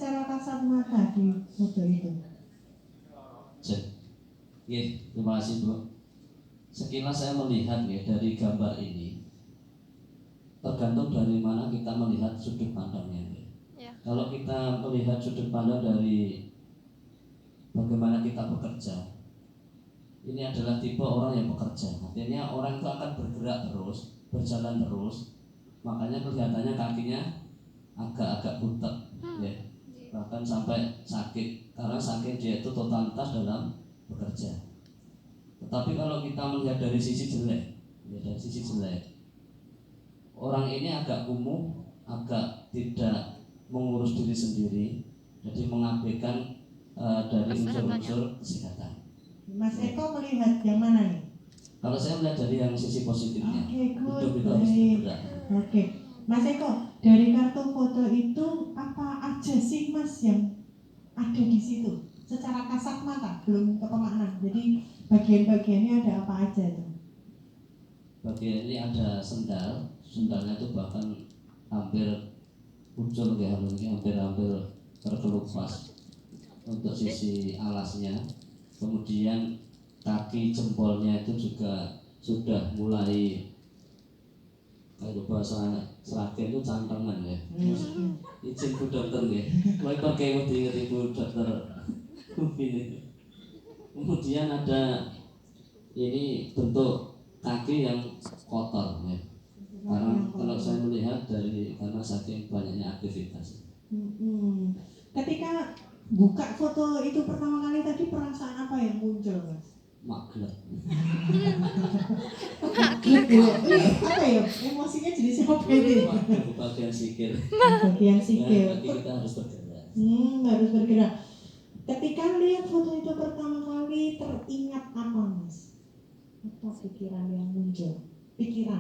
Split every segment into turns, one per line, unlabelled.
secara kasat mata di foto itu?
Terima kasih Bu. Sekilas saya melihat ya dari gambar ini, tergantung dari mana kita melihat sudut pandangnya. Ya. Kalau kita melihat sudut pandang dari bagaimana kita bekerja, ini adalah tipe orang yang bekerja. Artinya orang itu akan bergerak terus, berjalan terus, makanya kelihatannya kakinya agak-agak butek, ya. Bahkan sampai sakit, karena sakit dia itu totalitas dalam bekerja. Tetapi kalau kita melihat dari sisi jelek, ya dari sisi jelek, orang ini agak kumuh, agak tidak mengurus diri sendiri, jadi mengabaikan dari unsur-unsur kesehatan.
Mas Eko melihat yang mana nih?
Kalau saya melihat dari yang sisi positifnya, hidup itu harus bergerak.
Oke, Mas Eko, dari kartu foto itu apa aja sih Mas yang ada di situ? Secara kasat mata, belum ke pemaknaan. Jadi bagian-bagiannya ada apa aja tuh?
Bagian ini ada sendal, sendalnya itu bahkan hampir ucul ya, hampir terkelupas untuk sisi alasnya. Kemudian kaki jempolnya itu juga sudah mulai, kalau bahasa Seragen itu cantengan ya. Izin Bu Dokter ya. Mulai pakai ingat Ibu Dokter. Kemudian ada ini bentuk kaki yang kotor ya. Karena kalau saya melihat karena saking banyaknya aktivitas.
Ketika buka foto itu pertama kali tadi, perasaan apa yang muncul Mas?
Maglek.
Maglek ya? Apa ya? Emosinya jadi siapa ini?
Bagian sikil.
Bagian sikil.
Berarti kita harus bergerak.
Harus bergerak. Ketika lihat foto itu pertama kali, teringat apa Mas? Apa pikiran yang muncul? Mikir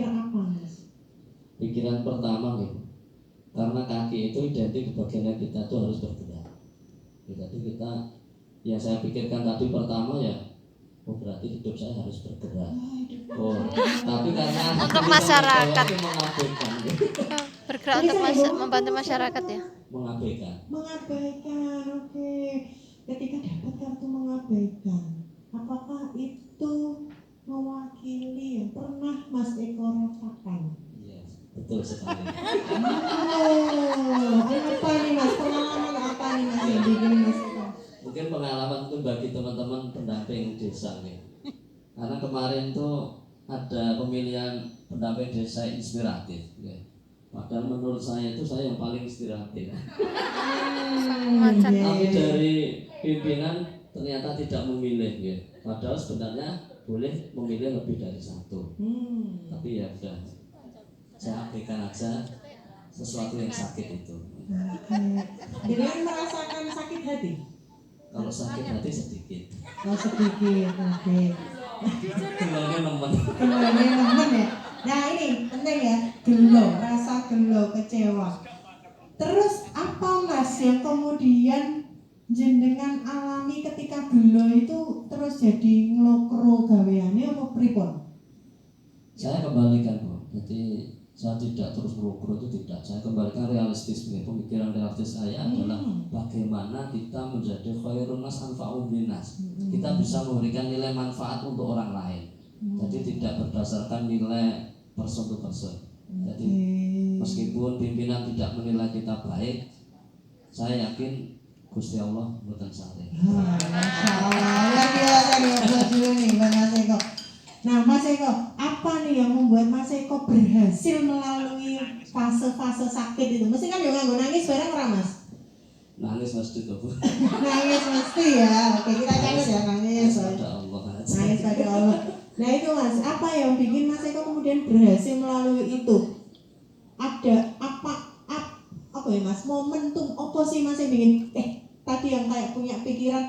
apa Mas?
Pikiran pertama gitu, karena kaki itu identik bagiannya kita tuh harus bergerak. Jadi kita, yang saya pikirkan tadi pertama ya, berarti hidup saya harus bergerak. Tapi karena
untuk masyarakat
mengabaikan,
bergerak untuk membantu masyarakat ya.
Mengabaikan.
Oke. Ketika dapat kartu mengabaikan, apakah itu mewakili yang pernah Mas Eko rasakan?
Iya, betul sekali.
Apa nih Mas? Pengalaman apa nih Mas yang bikin Mas Eko?
Mungkin pengalaman itu bagi teman-teman pendamping desa nih. Karena kemarin tuh ada pemilihan pendamping desa inspiratif ya. Padahal menurut saya itu saya yang paling inspiratif. Tapi dari pimpinan ternyata tidak memilih ya. Padahal sebenarnya boleh memilih lebih dari satu. Tapi ya sudah, saya abaikan aja sesuatu yang sakit itu.
Dengan merasakan sakit hati?
Kalau sakit hati sedikit.
Sedikit, oke.
Gelongnya nemen
ya. Nah ini penting ya, rasa gelo, kecewa. Terus apa Mas yang kemudian jenengan alami ketika gelo itu terus jadi nglokro gaweane apa pripun?
Saya kembalikan Bu, jadi saya tidak terus nglokro itu tidak. Saya kembalikan realistis. Pemikiran realistis saya adalah bagaimana kita menjadi khairun nas anfa'un linnas. Kita bisa memberikan nilai manfaat untuk orang lain. Jadi tidak berdasarkan nilai person to person. Jadi meskipun pimpinan tidak menilai kita baik, saya yakin Gusti Allah mboten saleh.
Luar biasa nih Mas Eko. Nah Mas Eko, apa nih yang membuat Mas Eko berhasil melalui fase-fase sakit itu? Mesti kan yang nganggo nangis bareng ora Mas?
Nangis mesti tuh Bu.
Nangis mesti ya. Oke, kita catat ya nangis.
Pada Allah.
Nangis pada Allah. Nah itu Mas, apa yang bikin Mas Eko kemudian berhasil melalui itu? Ada apa ya Mas, momentum apa sih Mas yang bikin tadi yang kayak punya pikiran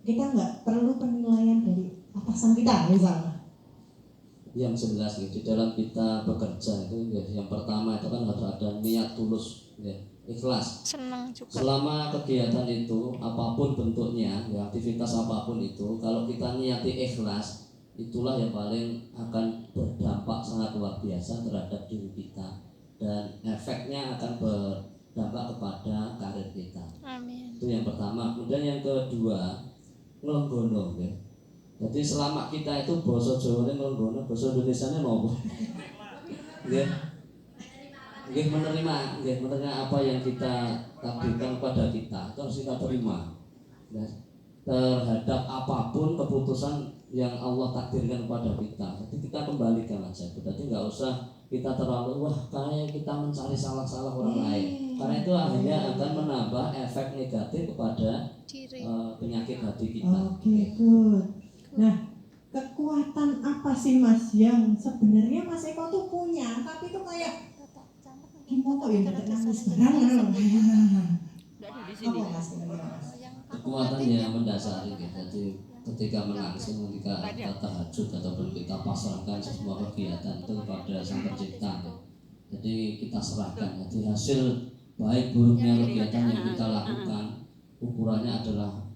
kita nggak perlu penilaian dari atasan kita misalnya?
Yang jelas di dalam kita bekerja itu ya, yang pertama itu kan harus ada niat tulus ya, ikhlas.
Senang juga.
Selama kegiatan itu apapun bentuknya ya, aktivitas apapun itu, kalau kita niati ikhlas, itulah yang paling akan berdampak sangat luar biasa terhadap diri kita, dan efeknya akan berdampak berdampak kepada karir kita.
Amin.
Itu yang pertama. Kemudian yang kedua, nglonggono ya. Jadi selama kita itu basa Jawane nglonggono, basa Indonesiane nopo? Nggih. Nggih menerima apa yang kita takdirkan kepada kita, itu harus kita terima. Ya. Terhadap apapun keputusan yang Allah takdirkan kepada kita, jadi kita kembalikan aja. Berarti nggak usah kita terlalu kayak kita mencari salah-salah orang lain, karena itu akhirnya akan menambah efek negatif kepada penyakit hati kita.
Oke, good. Nah, kekuatan apa sih Mas yang sebenarnya Mas Eko tuh punya, tapi tuh kayak gimana ya nangis barang apa Mas?
Kekuatan yang mendasari kita. Jadi ketika menangis, ketika kita tahajud ataupun kita pasrahkan semua kegiatan itu kepada Sang Pencipta. Jadi kita serahkan. Jadi hasil baik buruknya kegiatan yang kita lakukan ukurannya adalah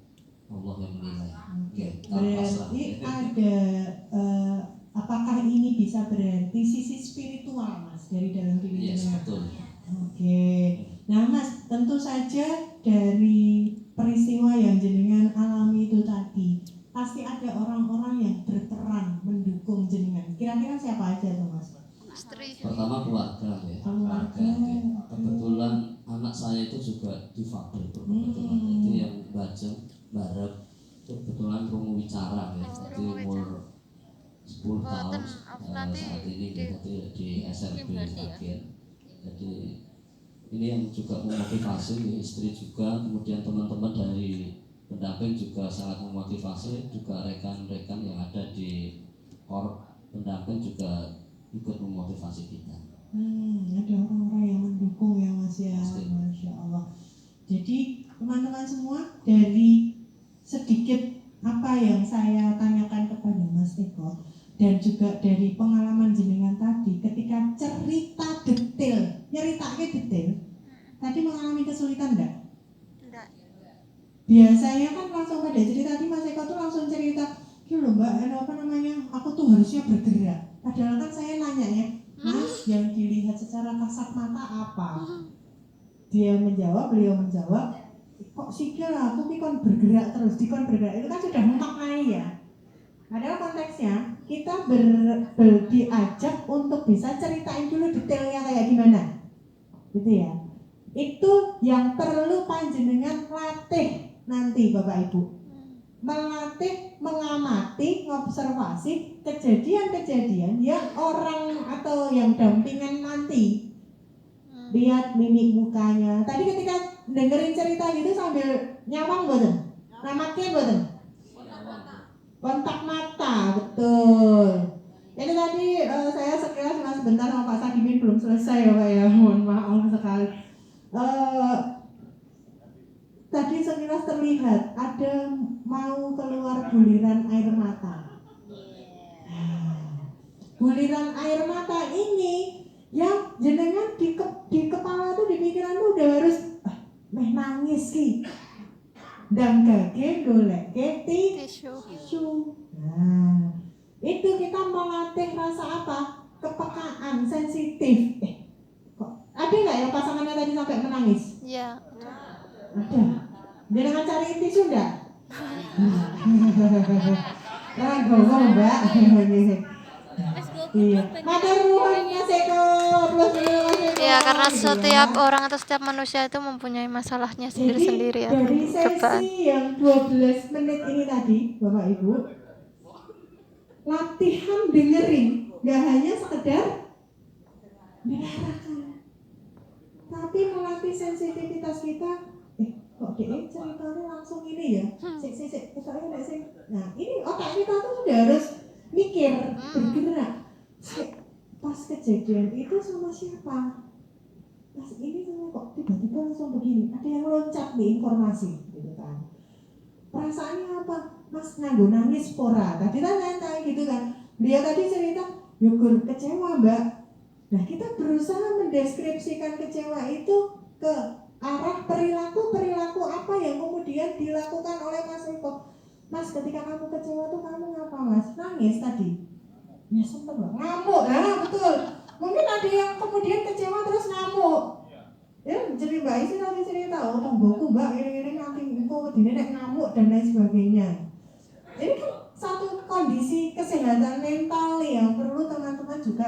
Allah yang menilai.
Berarti ada apakah ini bisa berarti sisi spiritual Mas dari dalam diri
Yes, betul.
Oke. Nah Mas, tentu saja dari peristiwa yang jenengan alami itu tadi pasti ada orang-orang yang berperan mendukung jenengan. Kira-kira siapa aja tuh Mas?
Istri.
Pertama keluarga ya. Keluarga. Ya. Kebetulan anak saya itu juga difabel kebetulan. Itu yang bajeng barep kebetulan rungu wicara ya. Jadi umur 10 tahun saat ini jadi di SRB akhir. Jadi ini yang juga memotivasi istri juga, kemudian teman-teman dari pendamping juga sangat memotivasi, juga rekan-rekan yang ada di pendamping juga ikut memotivasi kita.
Ada orang-orang yang mendukung ya Mas ya, Masya Allah. Jadi teman-teman semua, dari sedikit apa yang saya tanyakan kepada Mas Eko dan juga dari pengalaman jenengan tadi, ketika cerita detail, nyeritanya detail, tadi mengalami kesulitan enggak?
Enggak.
Biasanya kan langsung pada cerita tadi Mas Eko tuh langsung cerita, "Ki lho Mbak, apa namanya? Aku tuh harusnya bergerak." Padahal kan saya nanyanya, "Mas, yang dilihat secara kasat mata apa?" Beliau menjawab, "Kok sikil aku ki kon bergerak terus, dikon bergerak." Itu kan sudah memaknai ya. Padahal konteksnya kita diajak untuk bisa ceritain dulu detailnya kayak gimana, gitu ya. Itu yang perlu panjenengan latih nanti Bapak Ibu, melatih, mengamati, ngobservasi kejadian-kejadian yang orang atau yang dampingan nanti. Lihat mimik mukanya. Tadi ketika dengerin cerita gitu sambil nyawang boten, namaknya boten. Kontak mata, betul. Ini tadi saya sekilas cuma sebentar sama Pak Sadimin, belum selesai ya Pak ya, mohon maaf sekali. Tadi sekilas terlihat ada mau keluar buliran air mata. Buliran air mata ini yang jenengan di kepala tuh, di pikiran tuh udah harus meh nangis ki. Dan gage goleke tisu. Nah, itu kita melatih rasa apa? Kepekaan, sensitif. Kok ada nggak yang pasangannya tadi sampai menangis?
Iya.
Ada. Jangan cari tisu enggak? Ragowo Mbak. Iya. Matur nuwun Mas Eko.
Ya, karena setiap orang atau setiap manusia itu mempunyai masalahnya sendiri-sendiri ya.
Dari sesi yang 12 menit ini tadi, Bapak Ibu, latihan dengerin, gak hanya sekedar mendengarkan, tapi melatih sensitivitas kita. Kok dia ceritanya langsung ini ya? Nah, ini otak kita tuh sudah harus mikir, bergerak. Pas kejadian itu sama siapa? Pas ini sama kok tiba-tiba langsung begini. Ada yang loncat nih informasi, gitu kan? Perasaannya apa? Mas nganggo nangis pora. Tadi kan nyantai gitu kan? Dia tadi cerita, "Yukur kecewa Mbak." Nah, kita berusaha mendeskripsikan kecewa itu ke arah perilaku apa yang kemudian dilakukan oleh Mas Eko. "Mas, ketika kamu kecewa tuh kamu ngapa Mas? Nangis tadi?" "Ya sempat Mbak." "Ngamuk." Nah betul. Mungkin ada yang kemudian kecewa terus ngamuk. Ya jadi Mbak Isi nanti cerita, oh tonggoku Mbak ini nanti engko wedine nek ngamuk dan lain sebagainya. Jadi kan satu kondisi kesehatan mental yang perlu teman-teman juga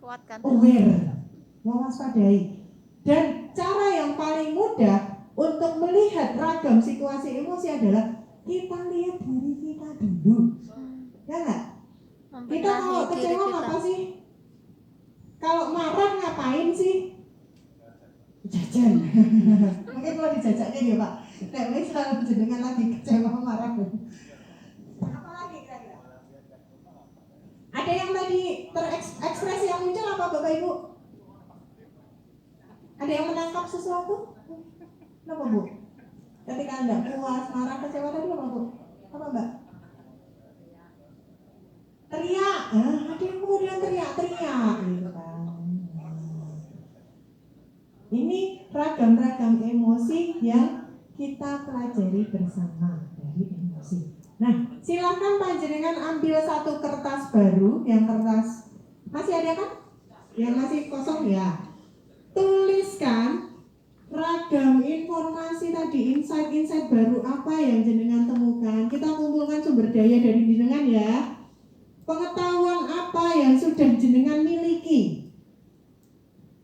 Kuatkan.
aware, mewaspadai. Dan cara yang paling mudah untuk melihat ragam situasi emosi adalah kita lihat diri kita dulu. Ya enggak? Kita kalau kecewa apa sih? Kalau marah ngapain sih? Jajan. Mungkin kalau dijajaknya ya Pak. Nek misal jenengan lagi kecewa marah. Apa lagi kira-kira? Ada yang tadi terekspresi yang muncul apa Bapak Ibu? Ada yang menangkap sesuatu? Kenapa Bu? Ketika Anda puas, marah, kecewa tadi apa Bu? Apa Mbak? Teriak. Ada yang kemudian teriak-teriak gitu kan. Ini ragam-ragam emosi yang kita pelajari bersama dari emosi. Nah, silakan panjenengan ambil satu kertas baru, yang kertas masih ada kan? Yang masih kosong ya. Tuliskan ragam informasi tadi, insight-insight baru apa yang jenengan temukan. Kita kumpulkan sumber daya dari jenengan ya. Pengetahuan apa yang sudah jenengan miliki